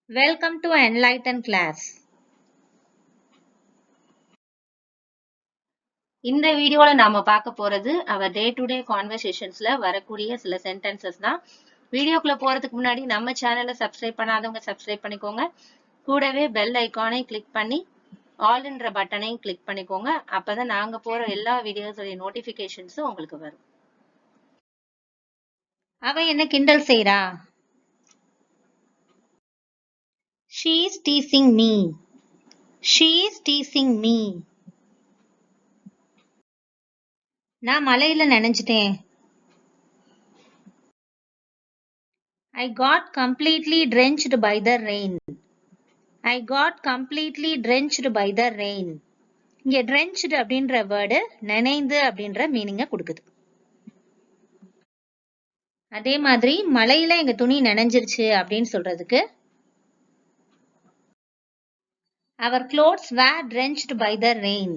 Welcome to Enlighten class. இந்த வீடியோல நாம பார்க்க போறது our day to day conversationsல வரக்கூடிய சில sentences தான். வீடியோக்குள்ள போறதுக்கு முன்னாடி நம்ம சேனலை சப்ஸ்கிரைப் பண்ணாதவங்க சப்ஸ்கிரைப் பண்ணிக்கோங்க. கூடவே பெல் ஐகானை கிளிக் பண்ணி ஆல்ன்ற பட்டனையும் கிளிக் பண்ணிக்கோங்க. அப்பதான் நாங்க போற எல்லா வீடியோஸோட நோட்டிபிகேஷன்ஸும் உங்களுக்கு வரும். அவ என்ன கிண்டல் செய்றா? She is teasing me. She is teasing me. நான் மழையில நனைஞ்சிட்டேன். I got completely drenched by the rain. I got completely drenched by the rain. இங்க drenched அப்படின்ற வேர்டு நனைந்து அப்படின்ற மீனிங்க கொடுக்குது. அதே மாதிரி மழையில எங்க துணி நனைஞ்சிருச்சு அப்படின்னு சொல்றதுக்கு Our clothes were drenched by the rain.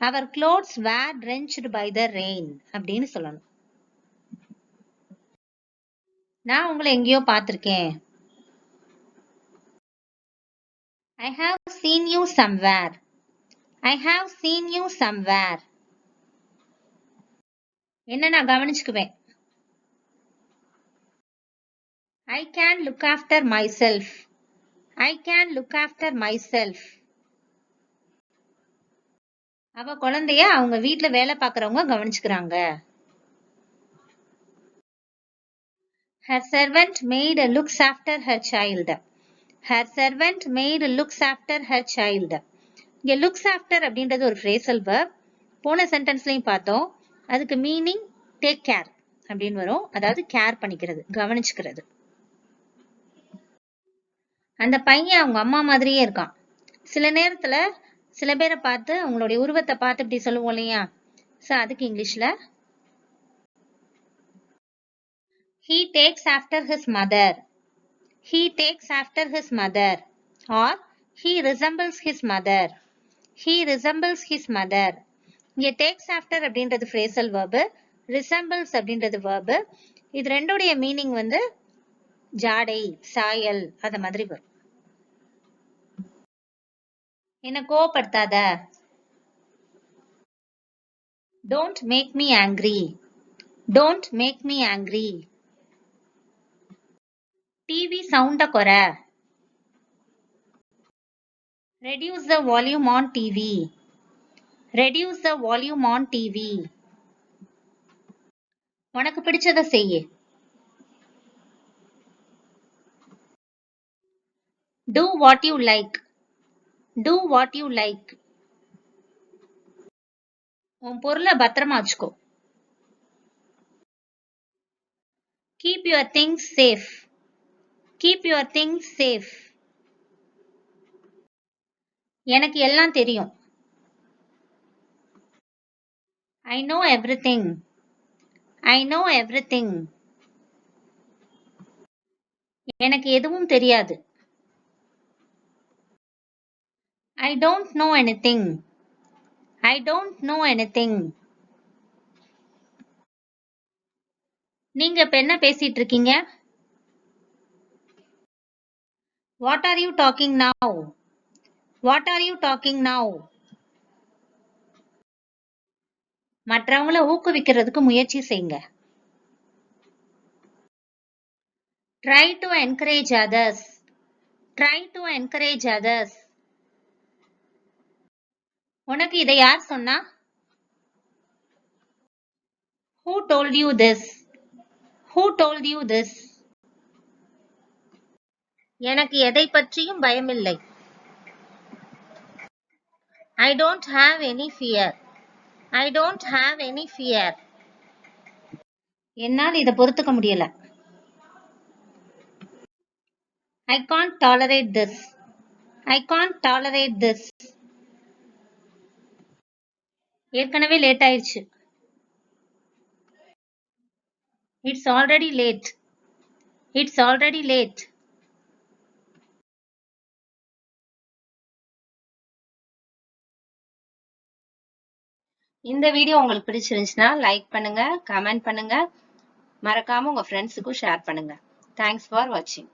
Our clothes were drenched by the rain அப்படின்னு சொல்லணும். நான் உங்களை எங்கேயோ பார்த்திருக்கேன். I have seen you somewhere. I have seen you somewhere. என்ன நான் கவனிச்சுக்குவேன். I can look after myself. I can look after myself. அவ குழந்தைய அவங்க வீட்ல வேலை பார்க்கறவங்க கவனிச்சுக்கிறாங்க. Her servant maid looks after her child. Her servant maid looks after her child. இங்க looks after அப்படின்றது ஒரு phrasal verb. போன சென்டென்ஸ்லயும் பார்த்தோம். அதுக்கு மீனிங் டேக் கேர் அப்படின்னு வரும். அதாவது கேர் பண்ணிக்கிறது, கவனிச்சுக்கிறது. அந்த பையன் அவங்க அம்மா மாதிரியே இருக்கான். சில நேரத்துல சில பேரை பார்த்து அவங்களுடைய உருவத்தை பார்த்து இப்படி சொல்லுவோம் இல்லையா? சோ அதுக்கு இங்கிலீஷ்ல he takes after his mother. He takes after his mother or he resembles his mother. He resembles his mother. இங்க takes after அப்படின்றது phrasal verb, resembles அப்படின்றது verb. இது ரெண்டுடைய மீனிங் வந்து ஜாடை, சாயல் அத மாதிரி வரும். என்ன கோவப்படுத்தாத. Don't make me angry. Don't make me angry. TV சவுண்ட குறை. Reduce the volume on TV. Reduce the volume on TV. உனக்கு பிடிச்சத செய்யு. Do what you like. Do what you like. உன் பொருளை பத்திரமா வச்சுக்கோ. Keep your things safe. Keep your things safe. எனக்கு எல்லாம் தெரியும். I know everything. I know everything. எனக்கு எதுவும் தெரியாது. I don't know anything. I don't know anything. நீங்க இப்ப என்ன பேசிட்டு இருக்கீங்க? What are you talking now? What are you talking now? மற்றவங்கள ஊக்குவிக்கிறதுக்கு முயற்சி செய்யுங்க. Try to encourage others. Try to encourage others. உனக்கு இதை யார் சொன்னா? Who told you this? Who told you this? எனக்கு எதை பற்றியும் பயமில்லை. I don't have any fear. I don't have any fear. என்னால் இதை பொறுத்துக்க முடியல. I can't tolerate this. I can't tolerate this. ஏற்கனவே லேட் ஆயிடுச்சு. It's already late. It's already late. இந்த வீடியோ உங்களுக்கு பிடிச்சிருந்துச்சுன்னா லைக் பண்ணுங்க, கமெண்ட் பண்ணுங்க, மறக்காம உங்க ஃப்ரெண்ட்ஸுக்கும் ஷேர் பண்ணுங்க. Thanks for watching.